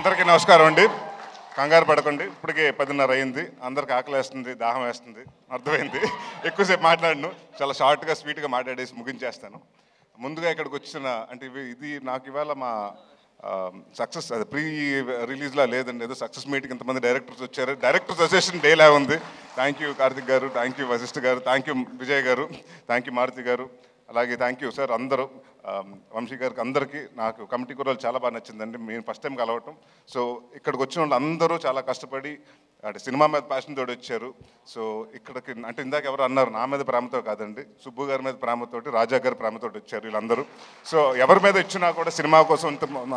అందరికీ నమస్కారం అండి. కంగారు పడకండి, ఇప్పటికే 10:30 అయింది. అందరికి ఆకలి వేస్తుంది, దాహం వేస్తుంది, అర్థమైంది. ఎక్కువసేపు మాట్లాడను, చాలా షార్ట్గా స్వీట్గా మాట్లాడేసి ముగించేస్తాను. ముందుగా ఇక్కడికి వచ్చిన అంటే ఇది నాకు ఇవాళ మా సక్సెస్ అది ప్రీ రిలీజ్లా లేదండి, ఏదో సక్సెస్ మీట్కి ఇంతమంది డైరెక్టర్స్ వచ్చారు. డైరెక్టర్స్ అసోసియేషన్ డేలా ఉంది. థ్యాంక్ యూ కార్తిక్ గారు, థ్యాంక్ యూ వశిష్ఠ గారు, థ్యాంక్ యూ విజయ్ గారు, థ్యాంక్ యూ మారుతి గారు, అలాగే థ్యాంక్ యూ సార్ అందరూ, వంశీ గారికి, అందరికీ. నాకు కమిటీ కుర్రోలు చాలా బాగా నచ్చిందండి, మేము ఫస్ట్ టైం కలవటం. సో ఇక్కడికి వచ్చిన వాళ్ళు అందరూ చాలా కష్టపడి అంటే సినిమా మీద ప్యాషన్ తోటి వచ్చారు. సో ఇక్కడికి అంటే ఇందాక ఎవరు అన్నారు, నా మీద ప్రేమతో కాదండి, సుబ్బు గారి మీద ప్రేమతోటి, రాజా గారి ప్రేమతోటి వచ్చారు వీళ్ళందరూ. సో ఎవరి మీద ఇచ్చినా కూడా సినిమా కోసం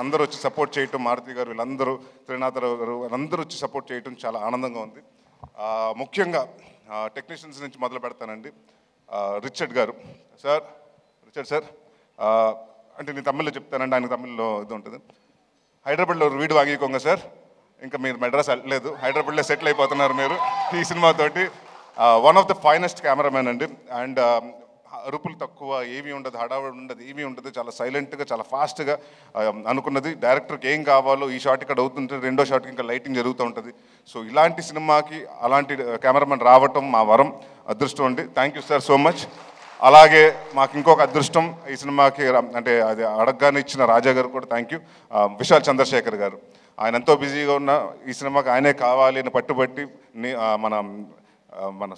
అందరూ వచ్చి సపోర్ట్ చేయటం, మారుతి గారు వీళ్ళందరూ, త్రినాథరావు గారు అందరూ వచ్చి సపోర్ట్ చేయటం చాలా ఆనందంగా ఉంది. ముఖ్యంగా టెక్నీషియన్స్ నుంచి మొదలు పెడతానండి. రిచర్డ్ గారు సార్, రిచర్డ్ సార్ అంటే నేను తమిళ్లో చెప్తానండి, ఆయన తమిళ్లో ఇది ఉంటుంది. హైదరాబాద్లో వీడు వాగికోంగ సార్, ఇంకా మీరు మెడ్రాస్ వెళ్ళలేదు, హైదరాబాద్లో సెటిల్ అయిపోతున్నారు మీరు ఈ సినిమాతోటి. One of the finest cameraman అండి. అండ్ అరుపులు తక్కువ, ఏమీ ఉండదు, హడావుడి ఉండదు, ఏమీ ఉండదు, చాలా సైలెంట్గా, చాలా ఫాస్ట్గా అనుకున్నది. డైరెక్టర్కి ఏం కావాలో ఈ షాట్ ఇక్కడ అవుతుంటే రెండో షాట్కి ఇంకా లైటింగ్ జరుగుతూ ఉంటుంది. సో ఇలాంటి సినిమాకి అలాంటి కెమెరామెన్ రావటం మా వరం, అదృష్టం అండి. Thank you sir so much. అలాగే మాకు ఇంకొక అదృష్టం ఈ సినిమాకి అంటే అది అడగగానే ఇచ్చిన రాజా గారు కూడా థ్యాంక్ యూ. విశాల్ చంద్రశేఖర్ గారు, ఆయన ఎంతో బిజీగా ఉన్న ఈ సినిమాకి ఆయనే కావాలి అని పట్టుబట్టి మన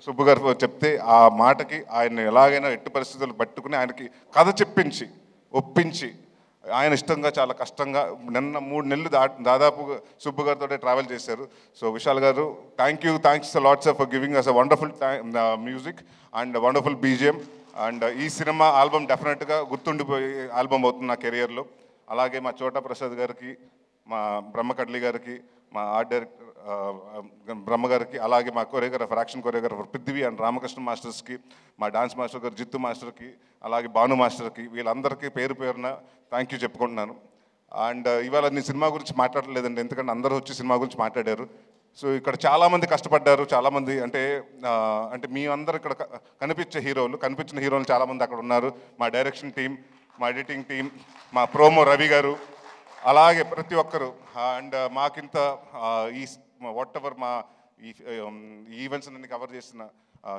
సుబ్బు గారు చెప్తే ఆ మాటకి ఆయన ఎలాగైనా ఎట్టి పరిస్థితులు పట్టుకుని ఆయనకి కథ చెప్పించి ఒప్పించి ఆయన ఇష్టంగా చాలా కష్టంగా నిన్న 3 నెలలు దాదాపు సుబ్బు గారితో ట్రావెల్ చేశారు. So Vishal garu thanks lots for giving us a wonderful music and wonderful BGM. And ఈ సినిమా ఆల్బమ్ డెఫినెట్గా గుర్తుండిపోయే ఆల్బమ్ అవుతుంది నా కెరియర్లో. అలాగే మా చోటా ప్రసాద్ గారికి, మా బ్రహ్మకడ్లి గారికి, మా ఆర్ట్ డైరెక్టర్ బ్రహ్మ గారికి, అలాగే మా choreographer, action choreographer Prithvi and Ramakrishna మాస్టర్స్కి, మా డాన్స్ మాస్టర్ గారు జిత్తు మాస్టర్కి, అలాగే భాను మాస్టర్కి, వీళ్ళందరికీ పేరు పేరున థ్యాంక్ యూ చెప్పుకుంటున్నాను. అండ్ ఇవాళ నేను సినిమా గురించి మాట్లాడలేదండి, ఎందుకంటే అందరూ వచ్చి సినిమా గురించి మాట్లాడారు. సో ఇక్కడ చాలామంది కష్టపడ్డారు, చాలామంది అంటే మీ అందరు ఇక్కడ కనిపించిన హీరోలు చాలామంది అక్కడ ఉన్నారు. మా డైరెక్షన్ టీం, మా ఎడిటింగ్ టీం, మా ప్రోమో రవి గారు, అలాగే ప్రతి ఒక్కరు. అండ్ మాకింత ఈ వాట్ ఎవర్ మా ఈ ఈవెంట్స్ అన్ని కవర్ చేసిన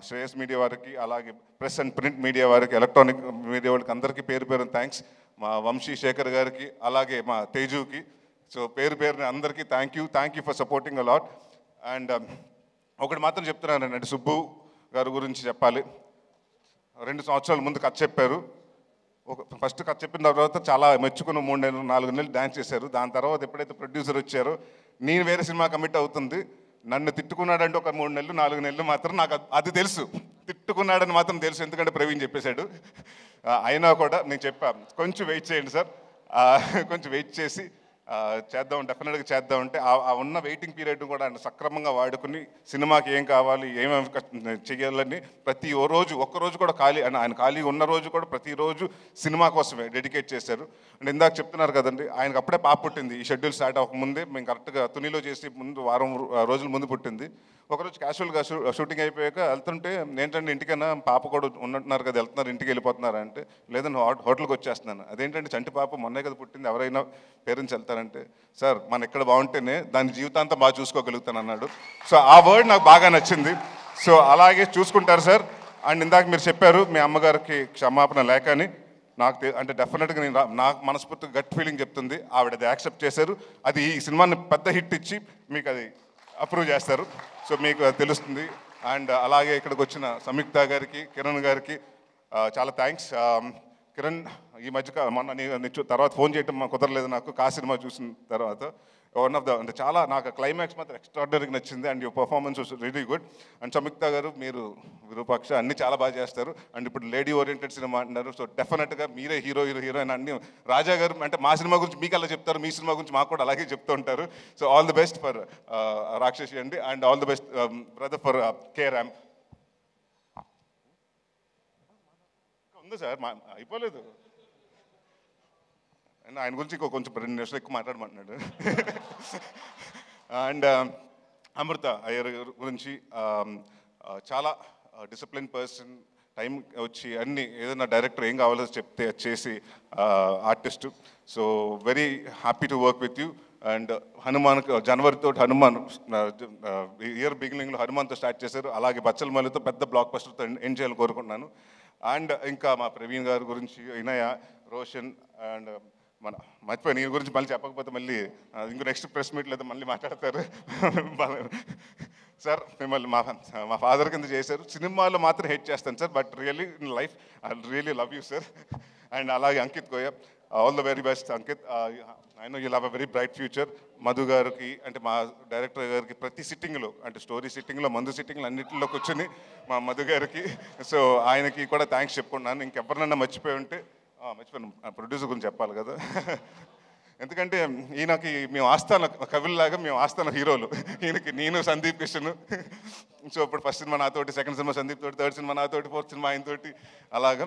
శ్రేయస్ మీడియా వారికి, అలాగే ప్రెస్ అండ్ ప్రింట్ మీడియా వారికి, ఎలక్ట్రానిక్ మీడియా వాళ్ళకి అందరికీ పేరు పేరున థ్యాంక్స్. మా వంశీ శేఖర్ గారికి, అలాగే మా తేజుకి. సో పేరు పేరున అందరికీ thank you for supporting a lot. And ఒకటి మాత్రం చెప్తున్నానండి, అంటే సుబ్బు గారి గురించి చెప్పాలి. 2 సంవత్సరాల ముందు కథ చెప్పారు. ఫస్ట్ కథ చెప్పిన తర్వాత చాలా మెచ్చుకుని 3 నెలలు 4 నెలలు డ్యాన్స్ చేశారు. దాని తర్వాత ఎప్పుడైతే ప్రొడ్యూసర్ వచ్చారో నేను వేరే సినిమా కమిట్ అవుతుంది, నన్ను తిట్టుకున్నాడంటే ఒక 3 నెలలు 4 నెలలు మాత్రం నాకు అది తెలుసు, తిట్టుకున్నాడని మాత్రం తెలుసు, ఎందుకంటే ప్రవీణ్ చెప్పేశాడు. అయినా కూడా నేను చెప్పా, కొంచెం వెయిట్ చేయండి సార్, కొంచెం వెయిట్ చేసి చేద్దాం, డెఫినెట్గా చేద్దామంటే ఆ ఉన్న వెయిటింగ్ పీరియడ్ కూడా ఆయన సక్రమంగా వాడుకుని సినిమాకి ఏం కావాలి, ఏమేమి చేయాలని ప్రతి ఒక్కరోజు కూడా ఆయన ఖాళీ ఉన్న రోజు కూడా ప్రతిరోజు సినిమా కోసమే డెడికేట్ చేశారు. అంటే ఇందాక చెప్తున్నారు కదండి, ఆయనకు అప్పుడే పాప పుట్టింది, ఈ షెడ్యూల్ స్టార్ట్ అవ్వకముందే. మేము కరెక్ట్గా తునిలో చేసి వారం రోజుల ముందు పుట్టింది. ఒకరోజు క్యాజువల్గా షూటింగ్ అయిపోయాక వెళ్తుంటే, ఏంటంటే ఇంటికైనా పాప కూడా ఉన్నట్టున్నారు కదా, వెళ్తున్నారు ఇంటికి వెళ్ళిపోతున్నారు అంటే, లేదని హోటల్కి వచ్చేస్తున్నాను. అదేంటంటే చంటి పాప మొన్నే కదా పుట్టింది, ఎవరైనా పేరెంట్స్ వెళ్తారంటే, సార్ మన ఇక్కడ బాగుంటేనే దాని జీవితాంతం బాగా చూసుకోగలుగుతాను అన్నాడు. సో ఆ వర్డ్ నాకు బాగా నచ్చింది. సో అలాగే చూసుకుంటారు సార్. అండ్ ఇందాక మీరు చెప్పారు మీ అమ్మగారికి క్షమాపణ లేక అని, అంటే డెఫినెట్గా నాకు మనస్ఫూర్తిగా గట్ ఫీలింగ్ చెప్తుంది, ఆవిడ అది యాక్సెప్ట్ చేశారు. అది ఈ సినిమాని పెద్ద హిట్ ఇచ్చి మీకు అది అప్రూవ్ చేస్తారు. సో మీకు తెలుస్తుంది. అండ్ అలాగే ఇక్కడికి వచ్చిన సంయుక్త గారికి, కిరణ్ గారికి చాలా థ్యాంక్స్. కిరణ్ ఈ మధ్య మొన్న తర్వాత ఫోన్ చేయటం కుదరలేదు నాకు, సినిమా చూసిన తర్వాత. వన్ ఆఫ్ ద అంటే చాలా నాకు క్లైమాక్స్ మాత్రం ఎక్స్ట్రాడినరీగా నచ్చింది. And your performance was really good. And Samyuktha గారు, మీరు విరూపాక్ష అన్నీ చాలా బాగా చేస్తారు. అండ్ ఇప్పుడు లేడీ ఓరియంటెడ్ సినిమా అంటున్నారు. సో డెఫినెట్గా మీరే హీరోయిన్ అన్ని. రాజా గారు అంటే మా సినిమా గురించి మీకు అలా చెప్తారు, మీ సినిమా గురించి మాకు కూడా అలాగే చెప్తూ ఉంటారు. So all the best for రాక్షసి అండి. And all the best brother for K ramp. ఉంది సార్, అయిపోలేదు. ఆయన గురించి కొంచెం 2 నిమిషాలు ఎక్కువ మాట్లాడమంటున్నాడు. అండ్ అమృత అయ్యర్ గురించి చాలా డిసిప్లిన్ పర్సన్, టైం వచ్చి అన్ని ఏదైనా డైరెక్టర్ ఏం కావాలో చెప్తే చేసి artist. So very happy to work with you. And హనుమాన్కి జనవరితో హనుమాన్ ఇయర్ బిగినింగ్లో హనుమాన్తో స్టార్ట్ చేశారు. అలాగే బచ్చల మల్లితో పెద్ద బ్లాక్ బస్టర్తో ఎండ్ చేయాలని కోరుకుంటున్నాను. అండ్ ఇంకా మా ప్రవీణ్ గారి గురించి, వినయ, రోషన్ అండ్ మన మర్చిపోయి నీ గురించి మళ్ళీ చెప్పకపోతే మళ్ళీ ఇంకో నెక్స్ట్ ప్రెస్ మీట్ లేదా మళ్ళీ మాట్లాడతారు. సార్ మిమ్మల్ని మా ఫాదర్ కింద చేశారు. సినిమాలో మాత్రం హెట్ చేస్తాను sir, but really in life I really love you sir. And అలాగే Ankit Goyal, all the very best Ankit. I know you'll have a very bright future. Madhu గారికి అంటే మా డైరెక్టర్ గారికి ప్రతి సిట్టింగ్లో అంటే స్టోరీ సిట్టింగ్లో, మందు సిట్టింగ్లో అన్నింటిలో కూర్చొని మా మధు గారికి, సో ఆయనకి కూడా థ్యాంక్స్ చెప్పుకున్నాను. ఇంకెవరినన్నా మర్చిపోయి ఉంటే మర్చిపోయాను, ప్రొడ్యూసర్ గురించి చెప్పాలి కదా. ఎందుకంటే ఈయనకి మేము ఆస్థాన కవుల్లాగా, మేము ఆస్థాన హీరోలు. ఈయనకి నేను, సందీప్ కిషన్. సో ఇప్పుడు ఫస్ట్ సినిమా నాతోటి, సెకండ్ సినిమా సందీప్ తోటి, థర్డ్ సినిమా నాతోటి, ఫోర్త్ సినిమా ఆయనతోటి అలాగా.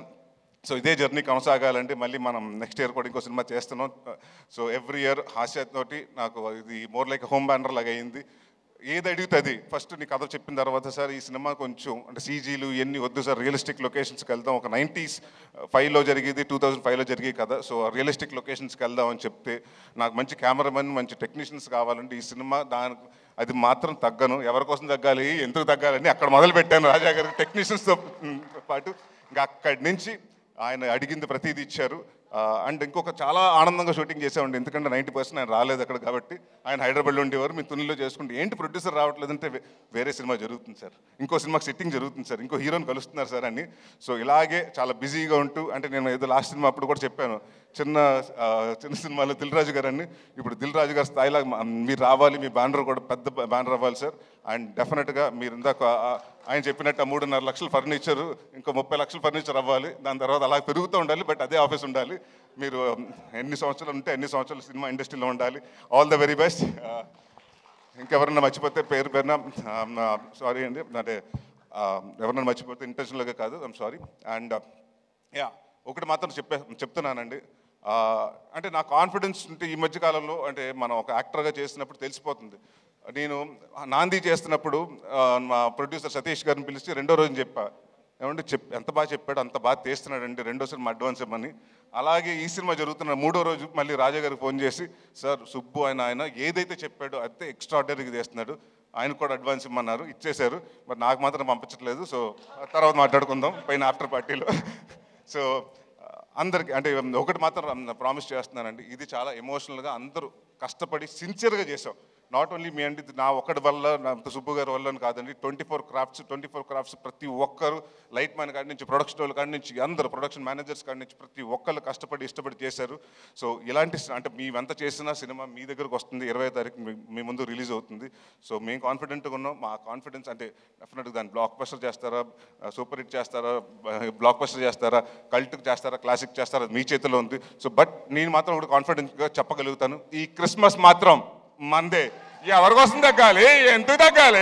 సో ఇదే జర్నీ కొనసాగాలంటే మళ్ళీ మనం నెక్స్ట్ ఇయర్ కూడా ఇంకో సినిమా చేస్తున్నాం. సో ఎవ్రీ ఇయర్ హాస్యతోటి నాకు ఇది మోర్ లైక్ హోమ్ బ్యానర్ లాగా అయింది. ఏది అడిగితే అది ఫస్ట్ నీ కథ చెప్పిన తర్వాత, సార్ ఈ సినిమా కొంచెం అంటే సీజీలు ఇవన్నీ వద్దు సార్, రియలిస్టిక్ లొకేషన్స్కి వెళ్దాం, ఒక 95లో జరిగేది 2005లో జరిగే కదా, సో రియలిస్టిక్ లొకేషన్స్కి వెళ్దాం అని చెప్తే, నాకు మంచి కెమెరామెన్, మంచి టెక్నీషియన్స్ కావాలంటే ఈ సినిమా దానికి అది మాత్రం తగ్గను. ఎవరి కోసం తగ్గాలి, ఎందుకు తగ్గాలని అక్కడ మొదలు పెట్టాను రాజా గారికి టెక్నీషియన్స్తో పాటు. ఇంకా అక్కడి నుంచి ఆయన అడిగింది ప్రతిదీ ఇచ్చారు. అండ్ ఇంకొక చాలా ఆనందంగా షూటింగ్ చేసామండి, ఎందుకంటే 90% ఆయన రాలేదు అక్కడ కాబట్టి. ఆయన హైదరాబాద్లో ఉండేవారు, మీ తునిలో చేసుకుంటే ఏంటి ప్రొడ్యూసర్ రావట్లేదంటే వేరే సినిమా జరుగుతుంది సార్, ఇంకో సినిమాకి సెట్టింగ్ జరుగుతుంది సార్, ఇంకో హీరోని కలుస్తున్నారు సార్ అని. సో ఇలాగే చాలా బిజీగా ఉంటూ, అంటే నేను ఏదో లాస్ట్ సినిమా అప్పుడు కూడా చెప్పాను, చిన్న సినిమాలో దిల్ రాజు గారు అని, ఇప్పుడు దిల్ రాజు గారి స్థాయిలో మీరు రావాలి, మీ బ్యానర్ కూడా పెద్ద బ్యానర్ అవ్వాలి సార్. అండ్ డెఫినెట్గా మీరు ఇందాక ఆయన చెప్పినట్టు 3.5 లక్షల ఫర్నిచరు, ఇంకో 30 లక్షల ఫర్నిచర్ అవ్వాలి, దాని తర్వాత అలా పెరుగుతూ ఉండాలి, బట్ అదే ఆఫీస్ ఉండాలి. మీరు ఎన్ని సంవత్సరాలు ఉంటే ఎన్ని సంవత్సరాలు సినిమా ఇండస్ట్రీలో ఉండాలి. All the very best. ఇంకెవరన్నా మర్చిపోతే పేరు పేరున సారీ అండి, అంటే ఎవరన్నా మర్చిపోతే ఇంటెన్షనల్గా కాదు, ఐమ్ సారీ. అండ్ యా ఒకటి మాత్రం చెప్తున్నానండి, అంటే నా కాన్ఫిడెన్స్ ఉంటే ఈ మధ్యకాలంలో, అంటే మనం ఒక యాక్టర్గా చేసినప్పుడు తెలిసిపోతుంది. నేను నాంది చేస్తున్నప్పుడు మా ప్రొడ్యూసర్ సతీష్ గారిని పిలిచి రెండో రోజు చెప్పా, ఏమంటే ఎంత బాగా చెప్పాడు, అంత బాగా తీస్తున్నాడండి, రెండో సినిమా అడ్వాన్స్ ఇవ్వమని. అలాగే ఈ సినిమా జరుగుతున్న మూడో రోజు మళ్ళీ రాజా గారికి ఫోన్ చేసి, సార్ సుబ్బు ఆయన ఏదైతే చెప్పాడో అయితే ఎక్స్ట్రాడినరీగా చేస్తున్నాడు, ఆయన కూడా అడ్వాన్స్ ఇమ్మన్నారు, ఇచ్చేశారు, మరి నాకు మాత్రం పంపించట్లేదు. సో తర్వాత మాట్లాడుకుందాం పైన ఆఫ్టర్ పార్టీలో. సో అందరికి అంటే ఒకటి మాత్రం ప్రామిస్ చేస్తున్నానండి, ఇది చాలా ఎమోషనల్గా అందరూ కష్టపడి సిన్సియర్గా చేసాం. నాట్ ఓన్లీ మీ అండి, నా ఒక్కడి వల్ల, నా సుబ్బు గారి వల్ల కాదండి, 24 క్రాఫ్ట్స్ ప్రతి ఒక్కరు, లైట్ మ్యాన్ కాడి నుంచి, ప్రొడక్షన్ వాళ్ళ కాడి నుంచి, అందరూ ప్రొడక్షన్ మేనేజర్స్ కాడి నుంచి ప్రతి ఒక్కరు కష్టపడి ఇష్టపడి చేశారు. సో ఇలాంటి అంటే మేమెంత చేసినా సినిమా మీ దగ్గరకు వస్తుంది, 20వ తారీఖు మీ ముందు రిలీజ్ అవుతుంది. సో మేము కాన్ఫిడెంట్గా ఉన్నాం. మా కాన్ఫిడెన్స్ అంటే డెఫినెట్గా దాన్ని బ్లాక్ బస్టర్ చేస్తారా, సూపర్ హిట్ చేస్తారా, బ్లాక్ బస్టర్ చేస్తారా, కల్ట్కి చేస్తారా, క్లాసిక్ చేస్తారా, మీ చేతిలో ఉంది. సో బట్ నేను మాత్రం ఒకటి కాన్ఫిడెంట్గా చెప్పగలుగుతాను, ఈ క్రిస్మస్ మాత్రం మందే. ఎవరి కోసం తగ్గాలి, ఎందుకు తగ్గాలి?